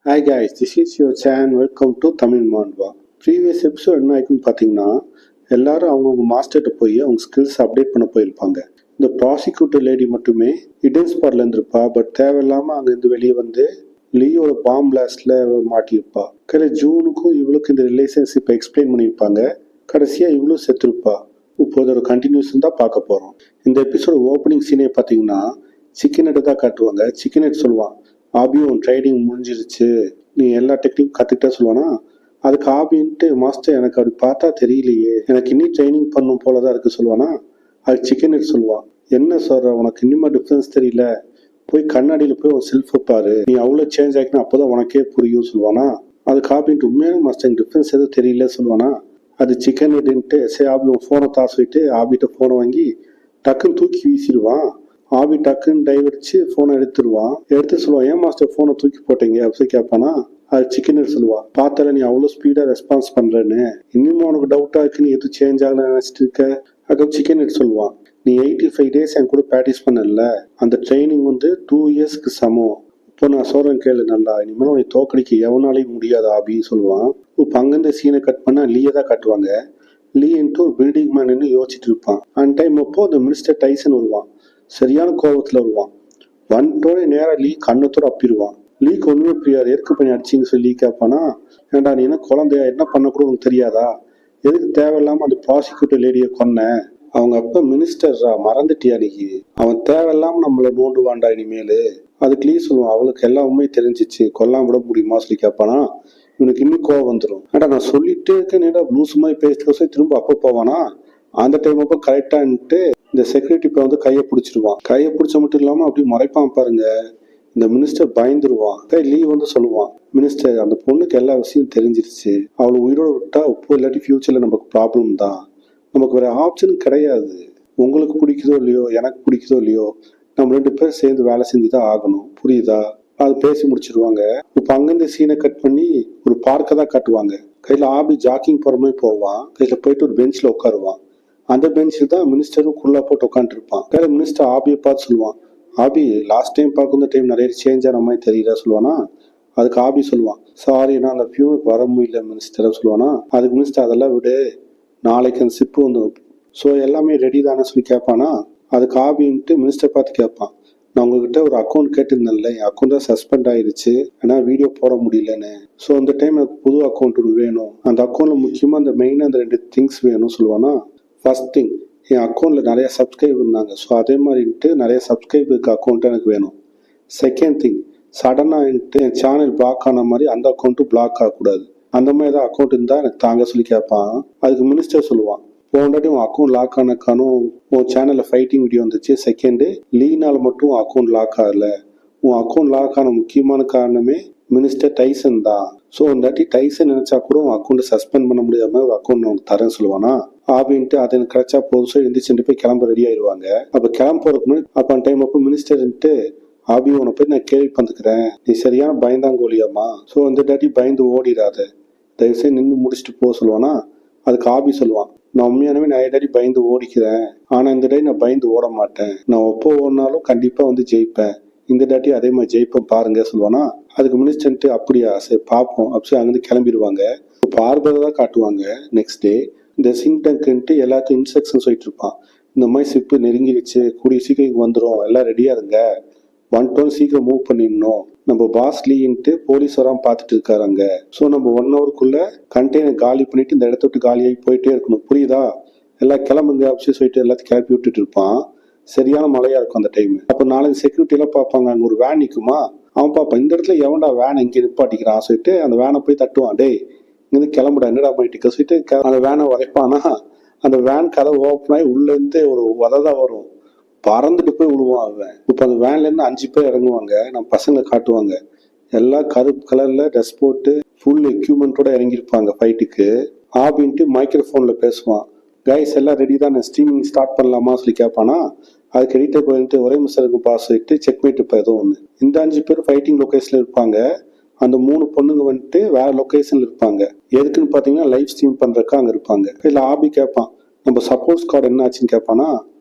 Hi guys, this is your channel. Welcome to Tamil Manva. Previous episode என்ன ஆயிருக்குன்னு பார்த்தீங்கன்னா, எல்லாரும் அவங்கவுங்க மாஸ்டர்கிட்ட போய் அவங்க ஸ்கில்ஸ் அப்டேட் பண்ண போயிருப்பாங்க. இந்த ப்ராசிக்யூட்டர் லேடி மட்டுமே இடன் ஸ்பாட்ல இருந்திருப்பா. பட் தேவையில்லாமல் அங்கேருந்து வெளியே வந்து லீயோட பாம் பிளாஸ்ட்ல மாட்டியிருப்பா. ஜூனுக்கும் இவளுக்கு இந்த ரிலேஷன்ஷிப்பை எக்ஸ்பிளைன் பண்ணியிருப்பாங்க. கடைசியாக இவளும் செத்துருப்பா. இப்போ அதோட கண்டினியூஷன் தான் பார்க்க போகிறோம். இந்த எபிசோட ஓப்பனிங் சீனே பார்த்தீங்கன்னா சிக்கன் ஹெட் தான் காட்டுவாங்க. சிக்கன் ஹெட் சொல்லுவான், ஆபியும் ட்ரைனிங் முடிஞ்சிருச்சு, நீ எல்லா டெக்னிக்கும் கற்றுக்கிட்டா சொல்லுவானா. அதுக்கு ஆபின்ட்டு, மாஸ்டர் எனக்கு அப்படி பார்த்தா தெரியலையே, எனக்கு இன்னும் ட்ரைனிங் பண்ணும் போல தான் இருக்கு சொல்லுவானா. அதுக்கு சிக்கன் ஹெட் சொல்லுவான், என்ன சொல்ற, உனக்கு இன்னுமா டிஃப்ரென்ஸ் தெரியல, போய் கண்ணாடியில் போய் உன் செல்ஃபை பாரு, நீ அவ்வளோ சேஞ்ச் ஆகிக்கணும், அப்போதான் உனக்கே புரியும் சொல்லுவானா. அதுக்கு ஆபின்ட்டு, உண்மையான மாஸ்டர் டிஃப்ரென்ஸ் எதுவும் தெரியல சொல்லுவானா. அது சிக்கன் ஹெட்ன்ட்டு, சரி ஆபி உன் ஃபோனை தான் சொல்லிட்டு ஆபிட்ட ஃபோனை வாங்கி டக்குன்னு தூக்கி வீசிடுவான். ஆபி டக்குன்னு டைவடிச்சு ஃபோனை எடுத்துருவான். எடுத்து சொல்லுவான், ஏன் மாஸ்டர் ஃபோனை தூக்கி போட்டீங்க அப்படி கேட்பானா. அது சிக்கன் ஹெட் சொல்லுவா, பார்த்தால நீ அவ்வளோ ஸ்பீடாக ரெஸ்பான்ஸ் பண்ணுறேன்னு, இன்னும் உனக்கு டவுட்டாக இருக்கு, நீ எதுவும் சேஞ்ச் ஆகலன்னு நினச்சிட்டு இருக்க. அதுக்கு சிக்கன் ஹெட் சொல்லுவான், நீ 85 days என் கூட ப்ராக்டிஸ் பண்ணல, அந்த ட்ரைனிங் வந்து 2 yearsக்கு சமம். இப்போ நான் சொல்கிறேன் கேளு நல்லா, இனிமேல் உனக்கு தோக்கடிக்க எவனாலையும் முடியாது ஆபின்னு சொல்லுவான். இப்போ அங்கேருந்து சீனை கட் பண்ணால் லீயை தான் காட்டுவாங்க. லீன்ட்டு ஒரு பில்டிங் மேன்னு யோசிச்சுட்டு இருப்பான். அந்த டைம் அப்போ அந்த மினிஸ்டர் டைசன் வருவான். சரியான கோபத்தில் வருவான். வந்துட்டோட நேராக லீ கண்ணத்தோட அப்பிடுவான். லீக்கு ஒன்றுமே புரியாது. எதுக்கு பண்ணி அடிச்சின்னு சொல்லி லீ கேட்பானா. ஏன்டா நீ என்ன குழந்தையா, என்ன பண்ண கூட உனக்கு தெரியாதா, எதுக்கு தேவையில்லாமல் அந்த ப்ராசிக்யூட்டர் லேடியை கொன்ன, அவங்க அப்பா மினிஸ்டர்ரா, மறந்துட்டியா நீ, அவன் தேவையில்லாமல் நம்மளை நோண்டுவான்டா இனிமேல். அதுக்கு லீ சொல்லுவான், அவளுக்கு எல்லா உண்மையும் தெரிஞ்சிச்சு, கொல்லாம விட முடியுமா சொல்லி கேட்பானா. இவனுக்கு இன்னும் கோவம் வந்துடும். ஏடா நான் சொல்லிட்டே இருக்கேன், நேடா லூஸ் மாதிரி பேசிட்டு திரும்ப அப்போ போவானா. அந்த டைம் அப்போ கரெக்டான்ட்டு இந்த செக்யூரிட்டி இப்போ வந்து கையை பிடிச்சிருவான். கையை பிடிச்ச மட்டும் இல்லாமல் அப்படி மறைப்பான் பாருங்க. இந்த மினிஸ்டர் பயந்துருவான். லீ வந்து சொல்லுவான், மினிஸ்டர் அந்த பொண்ணுக்கு எல்லா விஷயம் தெரிஞ்சிருச்சு, அவளை உயிரோட விட்டா இப்போ இல்லாட்டி ஃபியூச்சர்ல நமக்கு ப்ராப்ளம் தான், நமக்கு வேற ஆப்ஷனும் கிடையாது. உங்களுக்கு பிடிக்குதோ இல்லையோ, எனக்கு பிடிக்குதோ இல்லையோ, நம்ம 2 பேரும் சேர்ந்து வேலை செஞ்சுதான் ஆகணும், புரியுதா. அது பேசி முடிச்சிருவாங்க. இப்போ அங்கிருந்து சீனை கட் பண்ணி ஒரு பார்க்கை தான் காட்டுவாங்க. கையில் ஆபி ஜாக்கிங் போகிற மாதிரி போவான். கையில் போயிட்டு ஒரு பெஞ்சில் உட்காருவான். அந்த பெஞ்சில் தான் மினிஸ்டரும் குள்ளா போட்டு உட்காந்துருப்பான். வேற மினிஸ்டர் ஆபியை பார்த்து சொல்லுவான், ஆபி லாஸ்ட் டைம் பார்க்கும் டைம் நிறைய சேஞ்ச் ஆன மாதிரி தெரியல சொல்லுவானா. அதுக்கு ஆபி சொல்லுவான், சாரி நான் அந்த பியூனுக்கு வர முடியல மினிஸ்டர் சொல்லுவானா. அதுக்கு மினிஸ்டர், அதெல்லாம் விடு, நாளைக்கு அந்த சிப்பு வந்து ஸோ எல்லாமே ரெடி தானே சொல்லி கேட்பானா. அதுக்கு ஆபின்ட்டு மினிஸ்டர் பார்த்து கேட்பான், நான் உங்ககிட்ட ஒரு அக்கௌண்ட் கேட்டிருந்தேன்ல, என் அக்கௌண்ட் தான் சஸ்பெண்ட் ஆயிருச்சு, ஆனால் வீடியோ போட முடியலன்னு. ஸோ அந்த டைம் எனக்கு புது அக்கௌண்ட் வேணும், அந்த அக்கௌண்ட்ல முக்கியமாக அந்த மெயினாக அந்த 2 திங்ஸ் வேணும் சொல்லுவானா. ஃபர்ஸ்ட் திங், என் அக்கௌண்ட்டில் நிறைய சப்ஸ்கிரைப் இருந்தாங்க, ஸோ அதே மாதிரின்ட்டு நிறைய சப்ஸ்கிரைப் இருக்க அக்கௌண்ட் எனக்கு வேணும். செகண்ட் திங், சடனாக என் சேனல் பிளாக் ஆன மாதிரி அந்த அக்கௌண்ட்டும் பிளாக் ஆகக்கூடாது, அந்த மாதிரி ஏதாவது அக்கௌண்ட் இருந்தால் எனக்கு தாங்க சொல்லி கேட்பான். அதுக்கு மினிஸ்டர் சொல்லுவான், போனாட்டி உன் அக்கௌண்ட் லாக் ஆனக்கானும் உன் சேனலில் ஃபைட்டிங் வீடியோ வந்துச்சு. செகண்டு, லீனால் மட்டும் உன் அக்கௌண்ட் லாக் ஆகல, உன் அக்கௌண்ட் லாக் ஆன முக்கியமான காரணமே மினிஸ்டர் டைசன் தான். ஸோ இந்தாட்டி டைசன் நினைச்சா கூட உன் அக்கௌண்ட்டை சஸ்பெண்ட் பண்ண முடியாம ஒரு அக்கௌண்ட் உனக்கு தரேன்னு சொல்லுவானா. ஆபின்ட்டு அது எனக்கு கிடைச்சா போதும் எழுந்திரிச்சு போய் கிளம்ப ரெடி ஆயிடுவாங்க. அப்போ கிளம்ப போறதுக்கு முன்னாடி அப்போ அந்த டைம் அப்போ மினிஸ்டர்ன்ட்டு, ஆபி உன போய் நான் கேள்வி பண்ணிக்கிறேன், நீ சரியான பயந்தாங்கோலியாமா, ஸோ இந்த டாட்டி பயந்து ஓடிடாத, தயவுசெய்து நின்று முடிச்சுட்டு போக சொல்லுவானா. அதுக்கு ஆபி சொல்லுவான், நான் உண்மையானவே நிறைய டாடி பயந்து ஓடிக்கிறேன், ஆனால் இந்த டாடி நான் பயந்து ஓட மாட்டேன், நான் எப்போ ஓடினாலும் கண்டிப்பாக வந்து ஜெயிப்பேன், இந்த டாட்டி அதே மாதிரி ஜெயிப்பேன் பாருங்க சொல்லுவானா. அதுக்கு மினிஸ்டர்ன்ட்டு, அப்படியா சரி பார்ப்போம் அப்படி அங்கேருந்து கிளம்பிடுவாங்க. பார்பரை தான் காட்டுவாங்க. நெக்ஸ்ட் டே இந்த சிங் டங்க்ன்ட்டு எல்லாத்தையும் இன்ஸ்ட்ரக்ஷன் சொல்லிட்டு இருப்பான், இந்த மாதிரி ஷிப்பு நெருங்கிடுச்சு, கூடிய சீக்கிரம் வந்துடும், எல்லாம் ரெடியா இருங்க, 1 town சீக்கிரம் மூவ் பண்ணிடணும், நம்ம பாஸ் லீன்ட்டு போலீஸ் வராமல் பார்த்துட்டு இருக்காங்க, ஸோ நம்ம 1 hourக்குள்ள கண்டெய்னர் காலி பண்ணிட்டு இந்த இடத்த விட்டு காலியாகி போயிட்டே இருக்கணும், புரியுதா, எல்லாம் கிளம்புங்க அப்படி சொல்லிட்டு எல்லாத்தையும் கிளப்பி விட்டுட்டு இருப்பான். சரியான மழையா இருக்கும் அந்த டைம். அப்போ நாளைக்கு செக்யூரிட்டி எல்லாம் பார்ப்பாங்க, அங்கே ஒரு வேன் நிற்குமா, அவன் பார்ப்பான், இந்த இடத்துல எவன்டா வேன் இங்கே நிப்பாட்டிக்கிறான் சொல்லிட்டு அந்த வேனை போய் தட்டுவான், டேய் இங்கேருந்து கிளம்புடா, என்னடா போயிட்டு சொல்லிட்டு அந்த வேனை உரைப்பானா. அந்த வேன் கதை ஓப்பன் ஆகி உள்ளேருந்து ஒரு உததான் வரும், பறந்துட்டு போய் விழுவான் அவன். இப்போ அந்த வேன்லேருந்து 5 பேர் இறங்குவாங்க. நம்ம பசங்களை காட்டுவாங்க, எல்லாம் கருப்பு கலர்ல ட்ரெஸ் போட்டு ஃபுல் எக்யூப்மெண்ட்டோட இறங்கியிருப்பாங்க ஃபைட்டுக்கு. ஆபின்ட்டு மைக்ரோஃபோனில் பேசுவான், கைஸ் எல்லாம் ரெடி தான், ஸ்ட்ரீமிங் ஸ்டார்ட் பண்ணலாமா சொல்லி கேட்பானா. அதுக்கு எடிட்டர் போயிட்டு ஒரே மிஸ்ஸருக்கு பாஸ் சொல்லிட்டு செக்மேட் இப்போ ஏதோ ஒன்று. இந்த 5 பேர் ஃபைட்டிங் லொக்கேஷனில் இருப்பாங்க. அந்த 3 பொண்ணுங்க வந்துட்டு வேற லொக்கேஷன்ல இருப்பாங்க. எதுக்குன்னு பார்த்தீங்கன்னா லைவ் ஸ்ட்ரீம் பண்ணுறதுக்கு அங்கே இருப்பாங்க. இல்லை ஆபி கேட்பான், நம்ம சப்போர்ட் ஸ்குவாட் என்ன ஆச்சுன்னு கேட்பானா.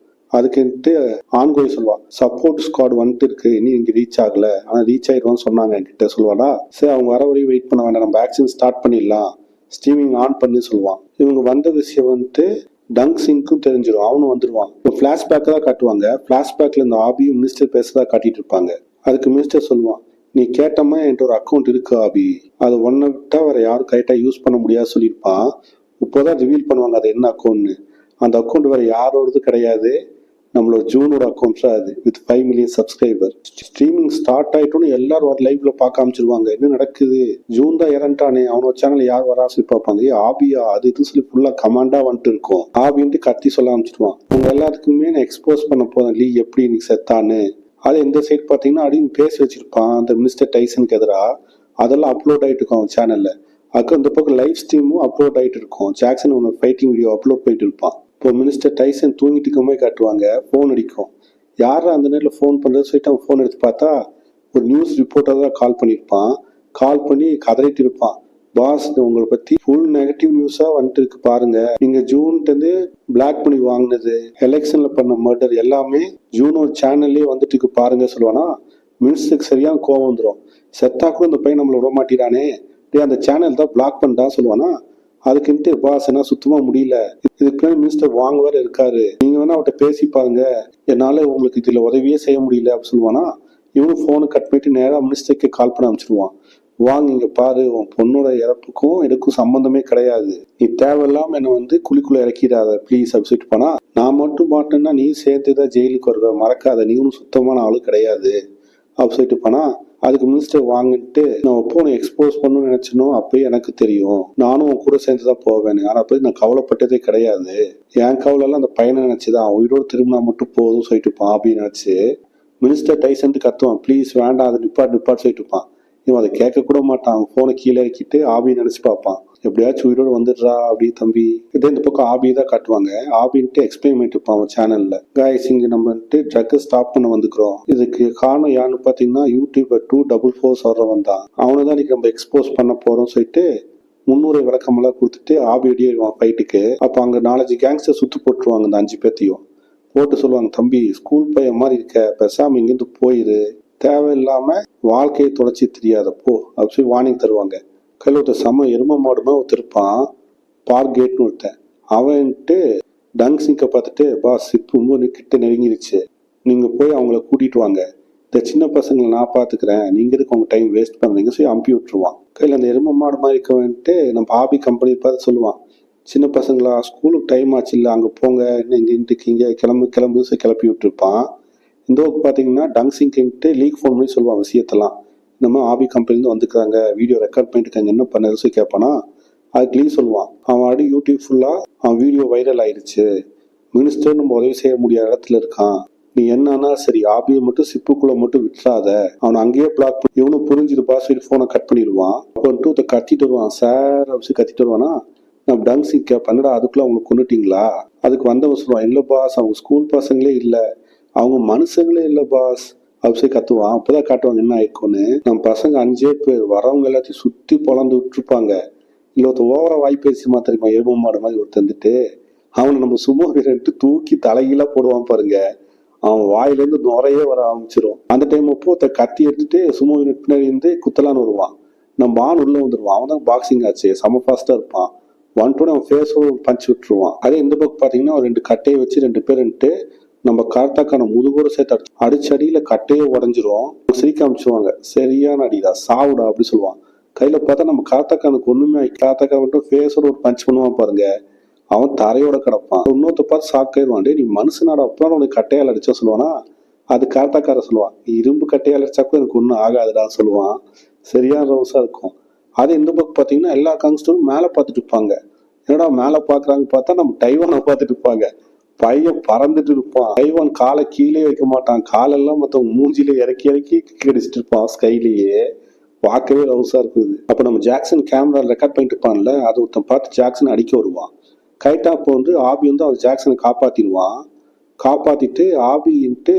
அதுக்குன்ட்டு ஆண்கோய் சொல்லுவான், சப்போர்ட் ஸ்குவாட் வந்துட்டு இருக்கு, இனி இங்கே ரீச் ஆகல, ஆனால் ரீச் ஆயிடுவான்னு சொன்னாங்க என்கிட்ட சொல்லுவாடா. சரி அவங்க வர வரையும் வெயிட் பண்ண வேண்டாம், நம்ம ஆக்ஷன் ஸ்டார்ட் பண்ணிடலாம், ஸ்ட்ரீமிங் ஆன் பண்ணி சொல்லுவான். இவங்க வந்த விஷயம் வந்துட்டு டங்க் சிங்க்கும் தெரிஞ்சிடும், அவனும் வந்துடுவான். இப்போ ஃபிளாஷ்பேக் தான் காட்டுவாங்க. ஃபிளாஷ்பேக்ல இந்த ஆபியும் மினிஸ்டர் பேசுறதா காட்டிட்டு இருப்பாங்க. அதுக்கு மினிஸ்டர் சொல்லுவான், நீ கேட்டமா என்கிட்ட ஒரு அக்கௌண்ட் இருக்கு ஆபி, அது ஒன்றை விட்டா வேற யாரும் கரெக்டாக யூஸ் பண்ண முடியாது சொல்லியிருப்பான். இப்போதான் ரிவீல் பண்ணுவாங்க அது என்ன அக்கௌண்ட்னு. அந்த அக்கௌண்ட் வேற யாரோடது கிடையாது, நம்மளோட ஜூனோட அக்கௌண்ட் தான் அது, with 5 million subscriber. Streaming start ஆயிட்டோன்னு எல்லாரும் ஒரு லைவ்ல பார்க்க ஆரம்பிச்சிருவாங்க, என்ன நடக்குது, ஜூன் தான் இறண்டானே, அவனோட சேனல் யார் வரா சொல்லி பார்ப்பாங்க. ஆபியா அது இதுன்னு சொல்லி ஃபுல்லா கமாண்டா வந்துட்டு இருக்கும். ஆபின்ட்டு கத்தி சொல்ல ஆரம்பிச்சிருவான், உங்க எல்லாத்துக்குமே நான் எக்ஸ்போஸ் பண்ண போறேன் லீ எப்படி நீ செத்தான்னு. அது எந்த சைட் பார்த்தீங்கன்னா அடியும் பேசி வச்சிருப்பான் அந்த மிஸ்டர் டைசனுக்கு எதிராக. அதெல்லாம் அப்லோட் ஆகிட்டு இருக்கும் அவன் சேனலில். அதுக்கு அந்த பக்கம் லைவ் ஸ்ட்ரீமும் அப்லோட் ஆகிட்டு இருக்கும். ஜாக்சன் ஒன்று ஃபைட்டிங் வீடியோ அப்லோட் பண்ணிட்டு இருப்பான். இப்போ மினிஸ்டர் டைசன் தூங்கிட்டு இருக்கும்போது காட்டுவாங்க, ஃபோன் அடிக்கும். யாரும் அந்த நேரத்தில் ஃபோன் பண்ணுறது சொல்லிட்டு அவன் ஃபோன் எடுத்து பார்த்தா ஒரு நியூஸ் ரிப்போர்ட்டர் தான் கால் பண்ணியிருப்பான். கால் பண்ணி கதறிட்டு இருப்பான், பாஸ் உங்களை பற்றி ஃபுல் நெகட்டிவ் நியூஸாக வந்துட்டு இருக்கு பாருங்க, நீங்கள் ஜூன்ட்டு பிளாக் பண்ணி வாங்கினது, எலெக்ஷனில் பண்ண மர்டர் எல்லாமே ஜூனோட சேனல்லே வந்துட்டு இருக்கு பாருங்க சொல்லுவானா. மினிஸ்டருக்கு சரியான கோவம் வந்துடும். செத்தா கூட இந்த பையன் நம்மளை விட மாட்டேறானே, அந்த சேனல் தான் பிளாக் பண்ணிட்டான்னு சொல்லுவானா. அதுக்குன்ட்டு பாஸ் என்ன சுத்தமாக முடியல, இதுக்கு மினிஸ்டர் வாங்க வேற இருக்காரு, நீங்க வேணா அவர்கிட்ட பேசி பாருங்க, என்னால உங்களுக்கு இதுல உதவியே செய்ய முடியல அப்படின்னு சொல்லுவானா. இவனும் ஃபோனு கட் பண்ணிட்டு நேராக மினிஸ்டருக்கு கால் பண்ண ஆரம்பிச்சிருவான். வாங்க இங்க பாரு, உன் பொண்ணோட இறப்புக்கும் எனக்கும் சம்பந்தமே கிடையாது, நீ தேவையில்லாம என்னை குழிக்குள்ள இறக்கிடாத ப்ளீஸ் அப்படி சொல்லிட்டு போனா. நான் மட்டும் மாட்டேன்னா நீ சேர்த்துதான் ஜெயிலுக்கு வருவ, மறக்காத, நீ ஒன்றும் சுத்தமான ஆளு கிடையாது அப்படி சொல்லிட்டு போனா. அதுக்கு மினிஸ்டர் வாங்கிட்டு, நான் எப்போ உன்னை எக்ஸ்போஸ் பண்ணணும்னு நினைச்சனோ அப்பயே எனக்கு தெரியும், நானும் உன் கூட சேர்ந்துதான் போவேன், ஆனா போய் நான் கவலைப்பட்டதே கிடையாது, என் கவலைலாம் அந்த பையனை நினைச்சுதான், அவன் உயிரோடு திரும்பினா மட்டும் போதும் சொல்லிட்டு இருப்பான் அப்படின்னு நினைச்சு. மினிஸ்டர் டைசன் கத்துவான், ப்ளீஸ் வேண்டாம், அதை நிப்பாட் சொல்லிட்டு இருப்பான். இவன் அதை கேட்க கூட மாட்டான். அவன் போனை கீழே இறக்கிட்டு ஆபி நினைச்சு பார்ப்பான், எப்படியாச்சும் உயிரோடு வந்துடுறா அப்படி தம்பி. இதே இந்த பக்கம் ஆபி தான் காட்டுவாங்க. ஆபின்ட்டு எக்ஸ்பிளைன் பண்ணிட்டு இருப்பான் அவன் சேனல்ல, காய்ஸ் இங்க நம்ம ட்ரக்கை ஸ்டாப் பண்ண வந்துக்கிறோம், இதுக்கு காரணம் யாருன்னு பாத்தீங்கன்னா யூடியூபர் 244 சொல்றவன் தான், அவனை தான் இன்னைக்கு நம்ம எக்ஸ்போஸ் பண்ண போறோம் சொல்லிட்டு முன்னுரை விளக்கமெல்லாம் கொடுத்துட்டு ஆபி அடியாடுவான் ஃபைட்டுக்கு. அப்போ அங்கே 4-5 கேங்ஸ்டர் சுத்து போட்டுருவாங்க அந்த 5 பேர்த்தையும். போட்டு சொல்லுவாங்க, தம்பி ஸ்கூல் பையன் மாதிரி இருக்க, பேசாம இங்கிருந்து போயிரு, தேவையில்லாம வாழ்க்கையை தொலைச்சி தெரியாதப்போ அப்படி சொல்லி வார்னிங் தருவாங்க. கையில் ஒருத்தர் செம்ம எரும மாடுமா ஒருத்தருப்பான், பார்கேட்னு ஒருத்தன். அவன்ட்டு டங்க் சிங்கை பார்த்துட்டு, பாஸ் இப்போ ரொம்ப கிட்ட நெருங்கிருச்சு, நீங்க போய் அவங்கள கூட்டிட்டு வாங்க, இந்த சின்ன பசங்களை நான் பார்த்துக்கிறேன், நீங்க எதுக்கு அவங்க டைம் வேஸ்ட் பண்ணுறீங்க சொல்லி அனுப்பி விட்டுருவான். கையில் அந்த எரும மாடு மாதிரி இருக்கவன்ட்டு நம்ம ஆபி கம்பெனி பார்த்து சொல்லுவான், சின்ன பசங்களா ஸ்கூலுக்கு டைம் ஆச்சு இல்லை, அங்கே போங்க, இன்னும் இங்கே இருக்கீங்க, கிளம்பு கிளப்பி விட்டுருப்பான். இந்த பார்த்தீங்கன்னா டங் சிங்கிட்டு லீக் ஃபோன் பண்ணி சொல்லுவான் விஷயத்தெல்லாம், இந்த மாதிரி ஆபி கம்பெனிலேருந்து வந்துக்கிறாங்க, வீடியோ ரெக்கார்ட் பண்ணிட்டு இருக்காங்க, என்ன பண்ண சொல்லி கேட்பானா. அதுக்கு லீக் சொல்லுவான், அவன் அடி யூடியூப் ஃபுல்லாக அவன் வீடியோ வைரல் ஆயிடுச்சு, மினிஸ்டர் நம்ம உதவி செய்ய முடியாத இடத்துல இருக்கான், நீ என்னன்னா சரி ஆபியை மட்டும் சிப்புக்குள்ள மட்டும் விட்டுறாத, அவனை அங்கேயே பிளாக் பண்ணி. இவனும் புரிஞ்சுதுப்பா சொல்லி ஃபோனை கட் பண்ணிடுவான். அப்போ கத்திட்டு வருவான், சார் அப்படி கத்திட்டு வருவானா. நான் டங் சிங் கேட்பேன்டா அதுக்குள்ள அவங்களை கொண்டுட்டீங்களா. அதுக்கு வந்தவன் சொல்லுவான், இல்லை பாஸ் அவங்க ஸ்கூல் பசங்களே இல்லை, அவங்க மனுஷங்களே இல்லை பாஸ் அப்படி கத்துவான். அப்பதான் காட்டுவாங்க என்ன ஆயிருக்கும்னு. நம்ம பசங்க 5 பேர் வரவங்க எல்லாத்தையும் சுத்தி பொழந்து விட்டுருப்பாங்க. இல்லை ஒருத்தர் ஓவரா வாய்ப்பேசிமா தெரியுமா, எரும மாடு மாதிரி ஒருத்தர் வந்துட்டு அவனை நம்ம சும்மா விரட்டு தூக்கி தலைகீழா போடுவான் பாருங்க, அவன் வாயிலேருந்து நுறையே வர ஆரம்பிச்சிடும். அந்த டைம் அப்போ ஒருத்தர் கத்தி எடுத்துட்டு சும்மா பின்னாடி இருந்து குத்தலான்னு வருவான். நம்ம ஆண் உள்ள வந்துடுவான். அவன் தான் பாக்ஸிங் ஆச்சு, செம ஃபாஸ்டா இருப்பான். 1-2 அவன் ஃபேஸோட பஞ்ச் விட்டுருவான். அதே இந்த பக்கம் பாத்தீங்கன்னா 2 கட்டையை வச்சு 2 பேருன்ட்டு நம்ம கார்த்தாக்கான முதுகோட சேர்த்து அடிச்சடியில கட்டையே உடஞ்சிரும். சிரிக்க அமைச்சுவாங்க, சரியான அடிடா சாவுடா அப்படி சொல்லுவான். கையில பார்த்தா நம்ம கார்த்தாக்கானுக்கு ஒண்ணுமே, கார்த்தாக்கா மட்டும் ஃபேஸோட ஒரு பஞ்ச் பண்ணுவான் பாருங்க, அவன் தரையோட கிடப்பான். இன்னொருத்த பார்த்து ஷாக்காயிருவான், டே நீ மனுஷனாட அப்புறம் உனக்கு கட்டையால் அடிச்சா சொல்லுவானா. அது கார்த்தாக்கார சொல்லுவான், இரும்பு கட்டையால் அடிச்சாக்கும் எனக்கு ஒன்றும் ஆகாதுடான்னு சொல்லுவான். சரியான ரவுஸா இருக்கும். அது இந்த பக்கம் பார்த்தீங்கன்னா எல்லா காங்ஸ்டரும் மேலே பார்த்துட்டு இருப்பாங்க. என்னடா மேலே பார்க்குறாங்க பார்த்தா நம்ம டைவானை பார்த்துட்டு இருப்பாங்க. பையன் பறந்துட்டு இருப்பான். டைவான் காலை கீழே வைக்க மாட்டான், காலெல்லாம் மொத்தம் மூஞ்சில இறக்கி அடிச்சுட்டு இருப்பான் ஸ்கைலேயே. பார்க்கவே ரவுஸா இருக்குது. அப்போ நம்ம ஜாக்சன் கேமரா ரெக்கார்ட் பண்ணிட்டு இருப்பான்ல, அதை ஒருத்தன் பார்த்து ஜாக்சன் அடிக்க வருவான். கைட்டா அப்போ ஆபி அவர் ஜாக்சனை காப்பாத்திடுவான். காப்பாத்திட்டு ஆபின்ட்டு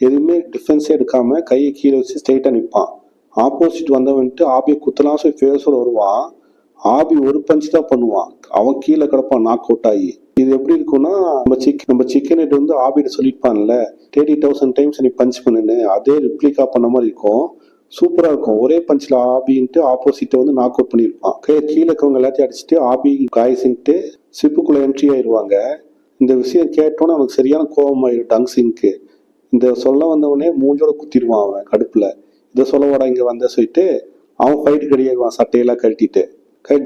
எதுவுமே டிஃபென்ஸே எடுக்காம கையை கீழே வச்சு ஸ்ட்ரெயிட்டா நிற்பான். ஆப்போசிட் வந்தவன்ட்டு ஆபியை குத்தலாம் சொல்லி ஃபேஸோட வருவான். ஆபி ஒரு பஞ்ச் தான் பண்ணுவான், அவன் கீழே கிடப்பான் நாக் அவுட் ஆகி. இது எப்படி இருக்கும்னா நம்ம சிக்கன் ஹெட் வந்து ஆபிட்ட சொல்லியிருப்பான்ல 30,000 டைம்ஸ் நீ பஞ்ச் பண்ணுன்னு, அதே ரிப்ளிகா பண்ண மாதிரி இருக்கும். சூப்பரா இருக்கும். ஒரே பஞ்சில் ஆபின்ட்டு ஆப்போசிட்டை வந்து நாக் அவுட் பண்ணியிருப்பான். கீழே இருக்கவங்க எல்லாத்தையும் அடிச்சுட்டு ஆபி காய்ஸின்ட்டு ஷிப்புக்குள்ள என்ட்ரி ஆயிடுவாங்க. இந்த விஷயம் கேட்டோன்னே அவனுக்கு சரியான கோபம் ஆயிடும் டங்ஸிங்க்கு. இந்த சொல்ல வந்தவனே மூஞ்சோட குத்திடுவான் அவன் கடுப்புல. இதை சொல்ல வாடா இங்க வந்த சொல்லிட்டு அவன் ஃபைட்டு கிடையாடுவான் சட்டையெல்லாம் கழட்டிட்டு.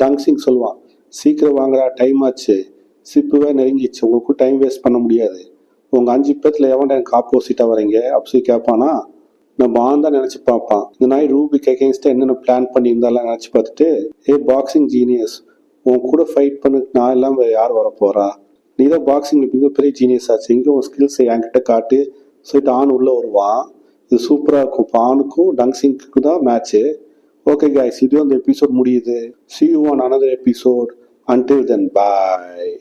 டங்ஸிங் சொல்லுவான், சீக்கிரம் வாங்கடா, டைம் ஆச்சு, சிப்புவே நெருங்கிச்சு, உங்களுக்கு டைம் வேஸ்ட் பண்ண முடியாது, உங்க 5 பேத்துல எவன்டா எனக்கு ஆப்போசிட்டா வரீங்க அப்படி கேட்பானா. நம்ம தான் நினைச்சு பார்ப்பான். இந்த நாய் ரூபிக் அகேன்ஸ்டா என்னென்ன பிளான் பண்ணியிருந்தாலும் நினைச்சு பார்த்துட்டு, பாக்ஸிங் ஜீனியஸ், உன் கூட ஃபைட் பண்ண நான் எல்லாம் வேற யார் வர போறா, நீ தான் பாக்ஸிங்ல மிகப்பெரிய ஜீனியஸ் ஆச்சு, இங்கே உன் ஸ்கில்ஸை என்கிட்ட காட்டு சொல்லிட்டு ஆண் உள்ள வருவான். இது சூப்பரா இருக்கும். இப்போ ஆணுக்கும் டங்ஸிங்க்கு தான் மேட்ச்சு. ஓகே guys, இது அந்த எபிசோட் முடியுது. See you on another episode. Until then, bye.